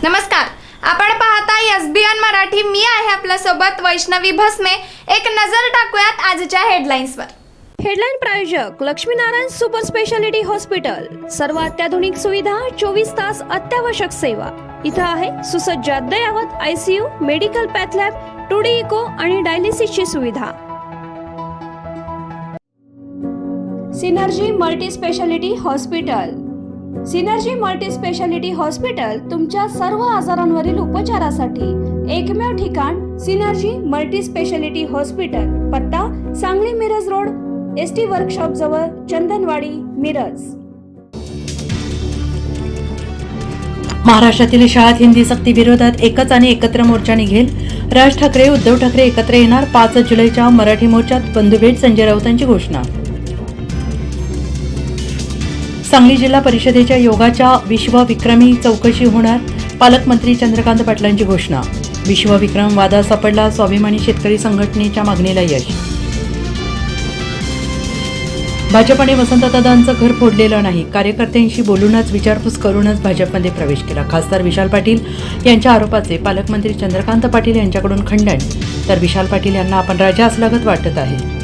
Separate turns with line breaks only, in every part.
नमस्कार, आपण पाहताय एसबीएन मराठी. मी आहे आपल्या सोबत वैष्णवी भस्मे. एक नजर टाकूयात आजच्या हेडलाईन्सवर.
हेडलाईन प्रायोजक लक्ष्मीनारायण सुपर स्पेशालिटी हॉस्पिटल. सर्व अत्याधुनिक सुविधा, 24 तास अत्यावश्यक सेवा. इथं आहे सुसज्ज अद्ययावत ICU, medical path lab, 2D echo आणि डायलिसिसची सुविधा. Synergy multi speciality hospital. Synergy multi speciality hospital तुमच्या सर्व आजारांवरील उपचारासाठी एकमेव ठिकाण. Synergy multi speciality hospital. पत्ता Sangli Miraj road, ST workshop जवळ, चंदनवाडी, मिरज.
महाराष्ट्रातील शाळेत हिंदी सक्ती विरोधात एकच आणि एकत्र मोर्चा निघेल. राज ठाकरे, उद्धव ठाकरे एकत्र येणार. 5 जुलैच्या मराठी मोर्चात बंधुभेट, संजय राऊतांची घोषणा. सांगली जिल्हा परिषदेच्या योगाच्या विश्वविक्रमी चौकशी होणार. पालकमंत्री चंद्रकांत पाटलांची घोषणा. विश्वविक्रम वादात सापडला. स्वाभिमानी शेतकरी संघटनेच्या मागणीला यश. भाजपने वसंतदादांचं घर फोडलेलं नाही. कार्यकर्त्यांशी बोलूनच, विचारपूस करूनच भाजपमध्ये प्रवेश केला. खासदार विशाल पाटील यांच्या आरोपाचे पालकमंत्री चंद्रकांत पाटील यांच्याकडून खंडन. तर विशाल पाटील यांना आपण राजा असल्यागत वाटत आहे.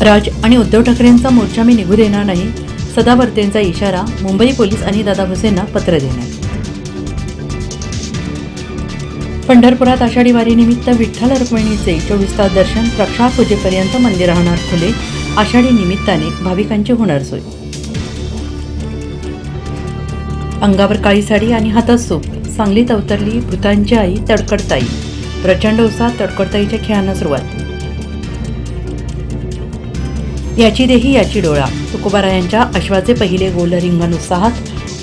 राज आणि उद्धव ठाकरेंचा मोर्चा मी निघू देणार नाही. सदावर्तेंचा इशारा. मुंबई पोलीस आणि दादा भुसेंना पत्र देणार. पंढरपुरात आषाढी वारीनिमित्त विठ्ठल रुक्मिणीचे 24 तास दर्शन. प्रक्षाळ पूजेपर्यंत मंदिर राहणार खुले. आषाढी निमित्ताने भाविकांची होणार सोय. अंगावर काळी साडी आणि हातात सूप. सांगलीत अवतरली भूतांची आई तडकडताई. प्रचंड उत्साहात तडकडताईच्या खेळांना सुरुवात. याची देही याची डोळा. तुकोबारायांच्या अश्वाचे पहिले गोल रिंगण उत्साहात.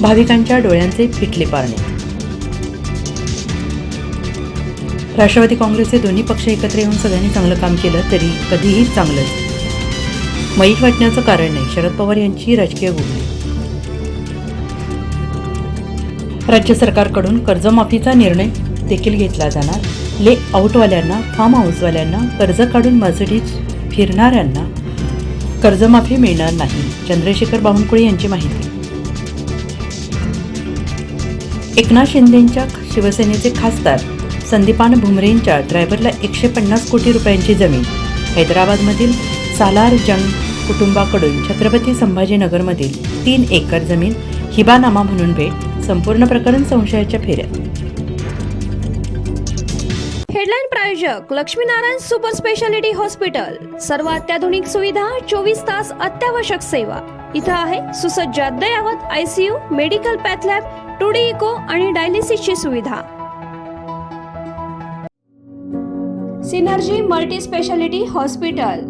भाविकांच्या डोळ्यांचे फिटले पारणे. राष्ट्रवादी काँग्रेसचे दोन्ही पक्ष एकत्र येऊन सगळ्यांनी चांगलं काम केलं तरी कधीही चांगलंच. वाईट वाटण्याचं कारण नाही. शरद पवार यांची राजकीय गुगली. राज्य सरकारकडून कर्जमाफीचा निर्णय देखील घेतला जाणार. ले आउटवाल्यांना, फार्म हाऊसवाल्यांना, कर्ज काढून मर्सिडीज फिरणाऱ्यांना कर्जमाफी मिळणार नाही. चंद्रशेखर बावनकुळे यांची माहिती. एकनाथ शिंदेंच्या शिवसेनेचे खासदार संदीपान भुमरेंच्या ड्रायव्हरला 150 कोटी रुपयांची जमीन. हैदराबादमधील सालार जंग कुटुंबाकडून छत्रपती संभाजीनगरमधील 3 एकर जमीन हिबानामा म्हणून भेट. संपूर्ण प्रकरण संशयाच्या फेऱ्यात.
हेडलाईन प्रायोजक लक्ष्मीनारायण सुपर स्पेशालिटी हॉस्पिटल. सर्व अत्याधुनिक सुविधा, 24 तास अत्यावश्यक सेवा. इथं आहे सुसज्ज अद्ययावत ICU, medical path lab, 2D echo आणि डायलिसिसची सुविधा. Synergy multi speciality hospital.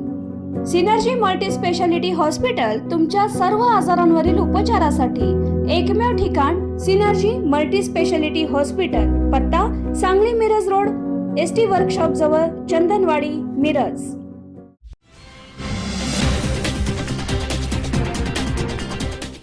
Synergy multi speciality hospital तुमच्या सर्व आजारांवरील उपचारासाठी एकमेव ठिकाण. Synergy multi speciality hospital. पत्ता Sangli Miraj road, ST workshop जवळ, चंदनवाडी, मिरज.